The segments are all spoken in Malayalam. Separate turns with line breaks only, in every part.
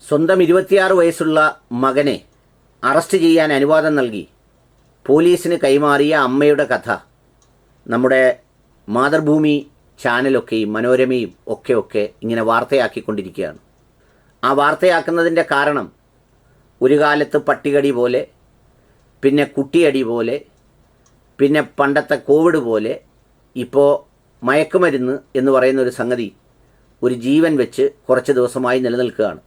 സ്വന്തം 26 വയസ്സുള്ള മകനെ അറസ്റ്റ് ചെയ്യാൻ അനുവാദം നൽകി പോലീസിന് കൈമാറിയ അമ്മയുടെ കഥ നമ്മുടെ മാതൃഭൂമി ചാനലൊക്കെയും മനോരമയും ഒക്കെ ഇങ്ങനെ വാർത്തയാക്കിക്കൊണ്ടിരിക്കുകയാണ്. ആ വാർത്തയാക്കുന്നതിൻ്റെ കാരണം ഒരു കാലത്ത് പട്ടികടി പോലെ, പിന്നെ കുട്ടിയടി പോലെ, പിന്നെ പണ്ടത്തെ കോവിഡ് പോലെ ഇപ്പോൾ മയക്കുമരുന്ന് എന്ന് പറയുന്ന ഒരു സംഗതി ഒരു ജീവൻ വെച്ച് കുറച്ച് ദിവസമായി നിലനിൽക്കുകയാണ്.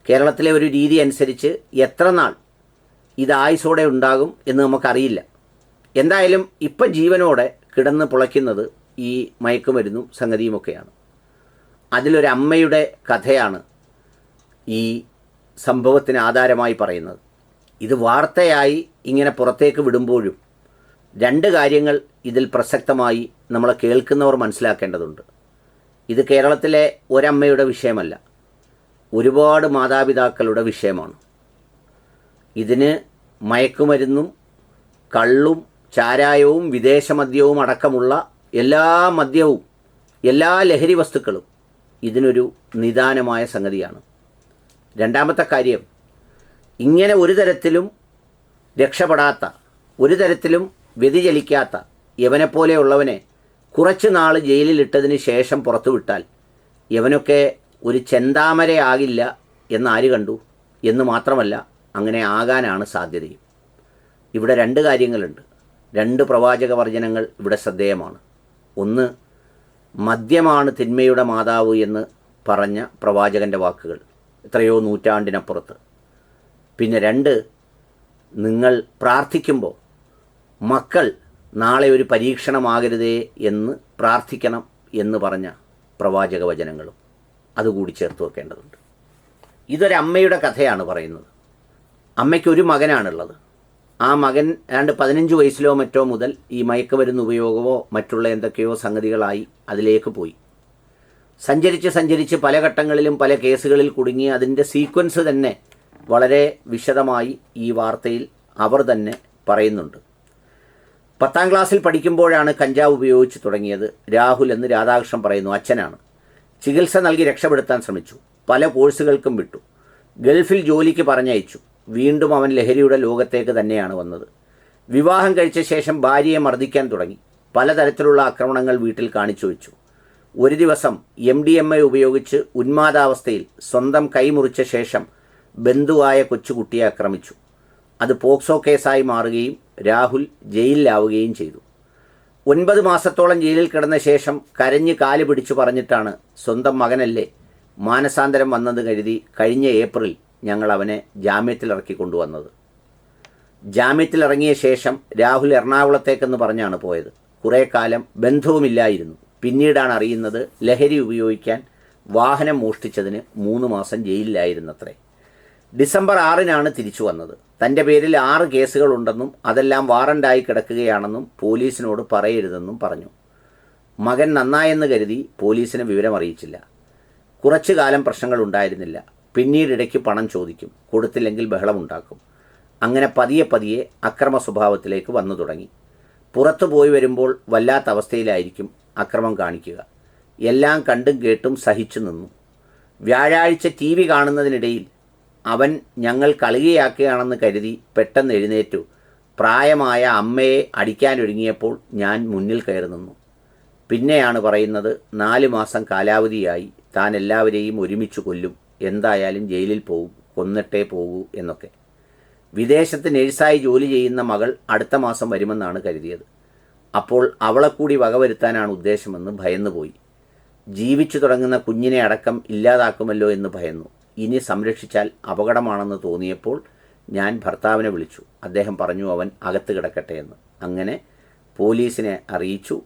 കേരളത്തിലെ ഒരു രീതി അനുസരിച്ച് എത്ര നാൾ ഇത് ആയുസോടെ ഉണ്ടാകും എന്ന് നമുക്കറിയില്ല. എന്തായാലും ഇപ്പം ജീവനോടെ കിടന്ന് പുളയ്ക്കുന്നത് ഈ മയക്കുമരുന്നും സംഗതിയുമൊക്കെയാണ്. അതിലൊരമ്മയുടെ കഥയാണ് ഈ സംഭവത്തിന് ആധാരമായി പറയുന്നത്. ഇത് വാർത്തയായി ഇങ്ങനെ പുറത്തേക്ക് വിടുമ്പോഴും രണ്ട് കാര്യങ്ങൾ ഇതിൽ പ്രസക്തമായി നമ്മളെ കേൾക്കുന്നവർ മനസ്സിലാക്കേണ്ടതുണ്ട്. ഇത് കേരളത്തിലെ ഒരമ്മയുടെ വിഷയമല്ല, ഒരുപാട് മാതാപിതാക്കളുടെ വിഷയമാണ്. ഇതിന് മയക്കുമരുന്നും കള്ളും ചാരായവും വിദേശമദ്യവും അടക്കമുള്ള എല്ലാ മദ്യവും എല്ലാ ലഹരി വസ്തുക്കളും ഇതിനൊരു നിദാനമായ സംഗതിയാണ്. രണ്ടാമത്തെ കാര്യം, ഇങ്ങനെ ഒരു തരത്തിലും രക്ഷപ്പെടാത്ത, ഒരു തരത്തിലും വ്യതിചലിക്കാത്ത യവനെപ്പോലെയുള്ളവനെ കുറച്ച് നാൾ ജയിലിലിട്ടതിന് ശേഷം പുറത്തുവിട്ടാൽ യവനൊക്കെ ഒരു ചെന്താമരയാകില്ല എന്നാര് കണ്ടു എന്ന് മാത്രമല്ല, അങ്ങനെ ആകാനാണ് സാധ്യതയും. ഇവിടെ രണ്ട് കാര്യങ്ങളുണ്ട്, രണ്ട് പ്രവാചക വർജനങ്ങൾ ഇവിടെ ശ്രദ്ധേയമാണ്. ഒന്ന്, മദ്യമാണ് തിന്മയുടെ മാതാവ് എന്ന് പറഞ്ഞ പ്രവാചകൻ്റെ വാക്കുകൾ എത്രയോ നൂറ്റാണ്ടിനപ്പുറത്ത്. പിന്നെ രണ്ട്, നിങ്ങൾ പ്രാർത്ഥിക്കുമ്പോൾ മക്കൾ നാളെ ഒരു പരീക്ഷണമാകരുതേ എന്ന് പ്രാർത്ഥിക്കണം എന്ന് പറഞ്ഞ പ്രവാചക വചനങ്ങളും അതുകൂടി ചേർത്ത് വെക്കേണ്ടതുണ്ട്. ഇതൊരമ്മയുടെ കഥയാണ് പറയുന്നത്. അമ്മയ്ക്കൊരു മകനാണുള്ളത്. ആ മകൻ 15 വയസ്സിലോ മറ്റോ മുതൽ ഈ മയക്കുമരുന്ന് ഉപയോഗമോ മറ്റുള്ള എന്തൊക്കെയോ സംഗതികളായി അതിലേക്ക് പോയി. സഞ്ചരിച്ച് പല ഘട്ടങ്ങളിലും പല കേസുകളിൽ കുടുങ്ങി അതിൻ്റെ സീക്വൻസ് തന്നെ വളരെ വിശദമായി ഈ വാർത്തയിൽ അവർ തന്നെ പറയുന്നുണ്ട്. 10ാം ക്ലാസ്സിൽ പഠിക്കുമ്പോഴാണ് കഞ്ചാവ് ഉപയോഗിച്ച് തുടങ്ങിയത്. രാഹുൽ എന്ന് രാധാകൃഷ്ണൻ പറയുന്നു, അച്ഛനാണ്. ചികിത്സ നൽകി രക്ഷപ്പെടുത്താൻ ശ്രമിച്ചു. പല കോഴ്സുകൾക്കും വിട്ടു. ഗൾഫിൽ ജോലിക്ക് പറഞ്ഞയച്ചു. വീണ്ടും അവൻ ലഹരിയുടെ ലോകത്തേക്ക് തന്നെയാണ് വന്നത്. വിവാഹം കഴിച്ച ശേഷം ഭാര്യയെ മർദ്ദിക്കാൻ തുടങ്ങി. പലതരത്തിലുള്ള ആക്രമണങ്ങൾ വീട്ടിൽ കാണിച്ചു വെച്ചു. ഒരു ദിവസം MDMA ഉപയോഗിച്ച് ഉന്മാദാവസ്ഥയിൽ സ്വന്തം കൈമുറിച്ച ശേഷം ബന്ധുവായ കൊച്ചുകുട്ടിയെ ആക്രമിച്ചു. അത് പോക്സോ കേസായി മാറുകയും രാഹുൽ ജയിലിലാവുകയും ചെയ്തു. 9 മാസത്തോളം ജയിലിൽ കിടന്ന ശേഷം കരഞ്ഞ് കാല് പിടിച്ചു പറഞ്ഞിട്ടാണ് സ്വന്തം മകനല്ലേ മാനസാന്തരം വന്നത് കരുതി കഴിഞ്ഞ ഏപ്രിൽ ഞങ്ങൾ അവനെ ജാമ്യത്തിലിറക്കി കൊണ്ടുവന്നത്. ജാമ്യത്തിലിറങ്ങിയ ശേഷം രാഹുൽ എറണാകുളത്തേക്കെന്ന് പറഞ്ഞാണ് പോയത്. കുറേ കാലം ബന്ധവുമില്ലായിരുന്നു. പിന്നീടാണ് അറിയുന്നത് ലഹരി ഉപയോഗിക്കാൻ വാഹനം മോഷ്ടിച്ചതിന് 3 മാസം ജയിലിലായിരുന്നത്രേ. ഡിസംബർ 6-നാണ് തിരിച്ചു വന്നത്. തൻ്റെ പേരിൽ 6 കേസുകളുണ്ടെന്നും അതെല്ലാം വാറണ്ടായി കിടക്കുകയാണെന്നും പോലീസിനോട് പറയരുതെന്നും പറഞ്ഞു. മകൻ നന്നായെന്ന് കരുതി പോലീസിനെ വിവരമറിയിച്ചില്ല. കുറച്ചു കാലം പ്രശ്നങ്ങൾ ഉണ്ടായിരുന്നില്ല. പിന്നീട് ഇടയ്ക്ക് പണം ചോദിക്കും, കൊടുത്തില്ലെങ്കിൽ ബഹളമുണ്ടാക്കും. അങ്ങനെ പതിയെ അക്രമ സ്വഭാവത്തിലേക്ക് വന്നു തുടങ്ങി. പുറത്തു പോയി വരുമ്പോൾ വല്ലാത്ത അവസ്ഥയിലായിരിക്കും അക്രമം കാണിക്കുക. എല്ലാം കണ്ടും കേട്ടും സഹിച്ചു നിന്നു. വ്യാഴാഴ്ച TV കാണുന്നതിനിടയിൽ അവൻ ഞങ്ങൾ കളികയാക്കുകയാണെന്ന് കരുതി പെട്ടെന്ന് എഴുന്നേറ്റു. പ്രായമായ അമ്മയെ അടിക്കാനൊരുങ്ങിയപ്പോൾ ഞാൻ മുന്നിൽ കയറി നിന്നു. പിന്നെയാണ് പറയുന്നത് 4 മാസം കാലാവധിയായി, താൻ എല്ലാവരെയും ഒരുമിച്ച് കൊല്ലും, എന്തായാലും ജയിലിൽ പോകും, കൊന്നിട്ടേ പോകൂ എന്നൊക്കെ. വിദേശത്ത് നഴ്സായി ജോലി ചെയ്യുന്ന മകൾ അടുത്ത മാസം വരുമെന്നാണ് കരുതിയത്. അപ്പോൾ അവളെ കൂടി വകവരുത്താനാണ് ഉദ്ദേശമെന്ന് ഭയന്നുപോയി. ജീവിച്ചു തുടങ്ങുന്ന കുഞ്ഞിനെ അടക്കം ഇല്ലാതാക്കുമല്ലോ എന്ന് ഭയന്നു. ഇനി സംരക്ഷിച്ചാൽ അപകടമാണെന്ന് തോന്നിയപ്പോൾ ഞാൻ ഭർത്താവിനെ വിളിച്ചു. അദ്ദേഹം പറഞ്ഞു അവൻ അകത്ത് കിടക്കട്ടെ എന്ന്. അങ്ങനെ പോലീസിനെ അറിയിച്ചു.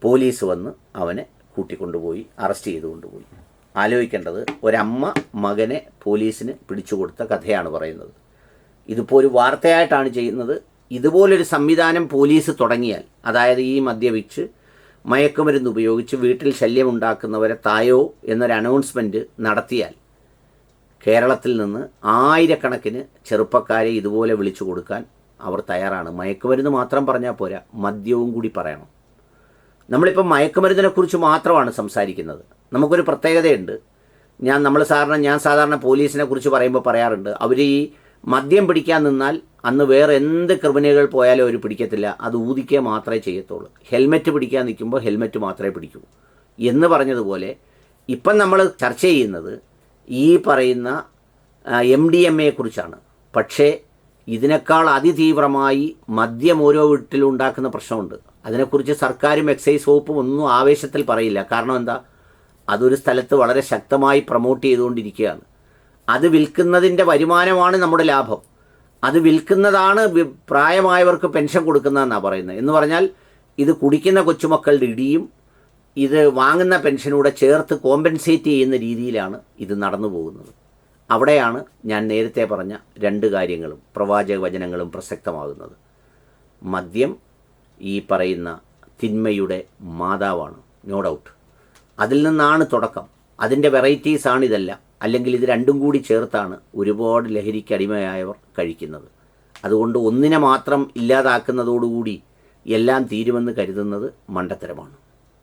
പോലീസ് വന്ന് അവനെ കൂട്ടിക്കൊണ്ടുപോയി അറസ്റ്റ് ചെയ്തുകൊണ്ടുപോയി. ആലോചിക്കേണ്ടത്, ഒരമ്മ മകനെ പോലീസിന് പിടിച്ചുകൊടുത്ത കഥയാണ് പറയുന്നത്. ഇതിപ്പോൾ ഒരു വാർത്തയായിട്ടാണ് ചെയ്യുന്നത്. ഇതുപോലൊരു സംവിധാനം പോലീസ് തുടങ്ങിയാൽ, അതായത് ഈ മദ്യപിച്ച് മയക്കുമരുന്ന് ഉപയോഗിച്ച് വീട്ടിൽ ശല്യമുണ്ടാക്കുന്നവരെ തായോ എന്നൊരു അനൗൺസ്മെൻറ്റ് നടത്തിയാൽ കേരളത്തിൽ നിന്ന് 1000കണക്കിന് ചെറുപ്പക്കാരെ ഇതുപോലെ വിളിച്ചു കൊടുക്കാൻ അവർ തയ്യാറാണ്. മയക്കുമരുന്ന് മാത്രം പറഞ്ഞാൽ പോരാ, മദ്യവും കൂടി പറയണം. നമ്മളിപ്പോൾ മയക്കുമരുന്നിനെക്കുറിച്ച് മാത്രമാണ് സംസാരിക്കുന്നത്. നമുക്കൊരു പ്രത്യേകതയുണ്ട്. ഞാൻ സാധാരണ പോലീസിനെ കുറിച്ച് പറയുമ്പോൾ പറയാറുണ്ട്, അവർ ഈ മദ്യം പിടിക്കാൻ നിന്നാൽ അന്ന് വേറെ എന്ത് ക്രിമിനലുകൾ പോയാലും അവർ പിടിക്കത്തില്ല, അത് ഊതിക്കുക മാത്രമേ ചെയ്യത്തുള്ളൂ. ഹെൽമെറ്റ് പിടിക്കാൻ നിൽക്കുമ്പോൾ ഹെൽമെറ്റ് മാത്രമേ പിടിക്കൂ എന്ന് പറഞ്ഞതുപോലെ ഇപ്പം നമ്മൾ ചർച്ച ചെയ്യുന്നത് ഈ പറയുന്ന MDMA കുറിച്ചാണ്. പക്ഷേ ഇതിനേക്കാൾ അതിതീവ്രമായി മദ്യം ഓരോ വീട്ടിലും ഉണ്ടാക്കുന്ന പ്രശ്നമുണ്ട്. അതിനെക്കുറിച്ച് സർക്കാരും എക്സൈസ് വകുപ്പും ഒന്നും ആവേശത്തിൽ പറയില്ല. കാരണം എന്താ? അതൊരു സ്ഥലത്ത് വളരെ ശക്തമായി പ്രൊമോട്ട് ചെയ്തുകൊണ്ടിരിക്കുകയാണ്. അത് വിൽക്കുന്നതിൻ്റെ വരുമാനമാണ് നമ്മുടെ ലാഭം. അത് വിൽക്കുന്നതാണ് പ്രായമായവർക്ക് പെൻഷൻ കൊടുക്കുന്നതെന്നാണ് പറയുന്നത്. എന്ന് പറഞ്ഞാൽ ഇത് കുടിക്കുന്ന കൊച്ചുമക്കളുടെ ഇടിയും ഇത് വാങ്ങുന്ന പെൻഷനൂടെ ചേർത്ത് കോമ്പൻസേറ്റ് ചെയ്യുന്ന രീതിയിലാണ് ഇത് നടന്നു പോകുന്നത്. അവിടെയാണ് ഞാൻ നേരത്തെ പറഞ്ഞ രണ്ട് കാര്യങ്ങളും പ്രവാചക വചനങ്ങളും പ്രസക്തമാകുന്നത്. മദ്യം ഈ പറയുന്ന തിന്മയുടെ മാതാവാണ്, നോ ഡൗട്ട്. അതിൽ നിന്നാണ് തുടക്കം. അതിൻ്റെ വെറൈറ്റീസാണ് ഇതെല്ലാം. അല്ലെങ്കിൽ ഇത് രണ്ടും കൂടി ചേർത്താണ് ഒരുപാട് ലഹരിക്ക് അടിമയായവർ കഴിക്കുന്നത്. അതുകൊണ്ട് ഒന്നിനെ മാത്രം ഇല്ലാതാക്കുന്നതോടുകൂടി എല്ലാം തീരുമെന്ന് കരുതുന്നത് മണ്ടത്തരമാണ്.